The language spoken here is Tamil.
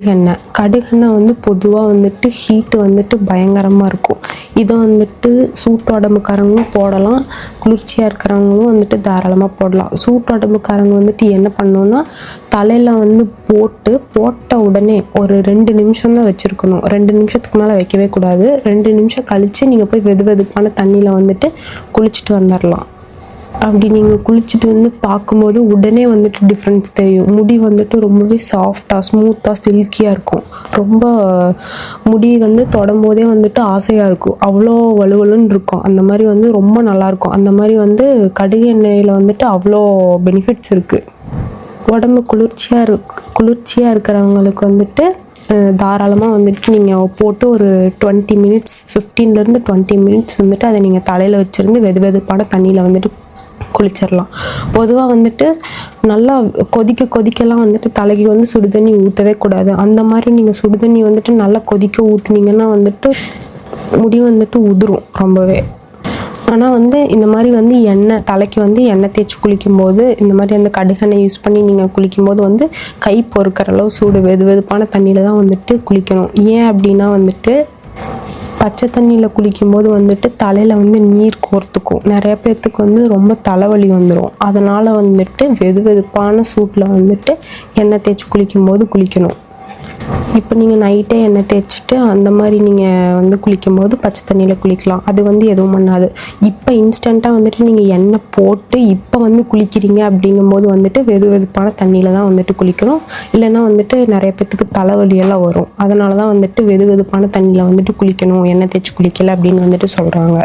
கடுகெண்ணெய் வந்து பொதுவாக வந்துட்டு ஹீட்டு வந்துட்டு பயங்கரமாக இருக்கும். இதை வந்துட்டு சூட்டு உடம்புக்காரங்களும் போடலாம், குளிர்ச்சியாக இருக்கிறவங்களும் வந்துட்டு தாராளமாக போடலாம். சூட்டு உடம்புக்காரங்க வந்துட்டு என்ன பண்ணணுன்னா, தலையில் வந்து போட்ட உடனே ஒரு 2 நிமிஷம் தான் வச்சுருக்கணும். 2 நிமிஷத்துக்கு மேலே வைக்கவே கூடாது. 2 நிமிஷம் கழித்து நீங்கள் போய் வெதுவெதுப்பான தண்ணியில் வந்துட்டு குளிச்சுட்டு வந்துடலாம். அப்படி நீங்கள் குளிச்சுட்டு வந்து பார்க்கும்போது உடனே வந்துட்டு டிஃப்ரென்ஸ் தெரியும். முடி வந்துட்டு ரொம்பவே சாஃப்டாக, ஸ்மூத்தாக, சில்கியாக இருக்கும். ரொம்ப முடி வந்து தொடும்போதே வந்துட்டு ஆசையாக இருக்கும். அவ்வளோ வலுவலுன்னு இருக்கும். அந்த மாதிரி வந்து ரொம்ப நல்லாயிருக்கும். அந்த மாதிரி வந்து கடுகு எண்ணெயில் வந்துட்டு அவ்வளோ பெனிஃபிட்ஸ் இருக்குது. உடம்பு குளிர்ச்சியாக இருக்கிறவங்களுக்கு வந்துட்டு தாராளமாக வந்துட்டு நீங்கள் போட்டு ஒரு 20 மினிட்ஸ் 15லேருந்து 20 மினிட்ஸ் வந்துட்டு அதை நீங்கள் தலையில் வச்சுருந்து வெதுவெதுப்பான தண்ணியில் வந்துட்டு குளிச்சிடலாம். பொதுவாக வந்துட்டு நல்லா கொதிக்கலாம் வந்துட்டு தலைக்கு வந்து சுடுதண்ணி ஊற்றவே கூடாது. அந்த மாதிரி நீங்கள் சுடுதண்ணி வந்துட்டு நல்லா கொதிக்க ஊற்றுனீங்கன்னா வந்துட்டு முடி வந்துட்டு உதிரும் ரொம்பவே. ஆனால் வந்து இந்த மாதிரி வந்து தலைக்கு வந்து எண்ணெய் தேய்ச்சி குளிக்கும்போது, இந்த மாதிரி அந்த கடுகெண்ணெய் யூஸ் பண்ணி நீங்கள் குளிக்கும்போது வந்து கை பொறுக்கிற அளவு சூடு வெதுவெதுப்பான தண்ணியில் தான் வந்துட்டு குளிக்கணும். ஏன் அப்படின்னா வந்துட்டு பச்சை தண்ணியில் குளிக்கும்போது வந்துட்டு தலையில் வந்து நீர் கோர்த்துக்கும். நிறைய பேர்த்துக்கு வந்து ரொம்ப தலைவலி வந்துடும். அதனால் வந்துட்டு வெதுவெதுப்பான சூட்டில் வந்துட்டு எண்ணெய் தேய்ச்சி குளிக்கும்போது குளிக்கணும். இப்போ நீங்கள் நைட்டே எண்ணெய் தேய்ச்சிட்டு அந்த மாதிரி நீங்கள் வந்து குளிக்கும்போது பச்சை தண்ணியில் குளிக்கலாம். அது வந்து எதுவும் பண்ணாது. இப்போ இன்ஸ்டண்ட்டாக வந்துட்டு நீங்கள் எண்ணெய் போட்டு இப்போ வந்து குளிக்கிறீங்க அப்படிங்கும்போது வந்துட்டு வெதுவெதுப்பான தண்ணியில் தான் வந்துட்டு குளிக்கணும். இல்லைன்னா வந்துட்டு நிறைய பேர்த்துக்கு தலைவலியெல்லாம் வரும். அதனால தான் வந்துட்டு வெதுவெதுப்பான தண்ணியில் வந்துட்டு குளிக்கணும், எண்ணெய் தேய்ச்சி குளிக்கலை அப்படின்னு வந்துட்டு சொல்கிறாங்க.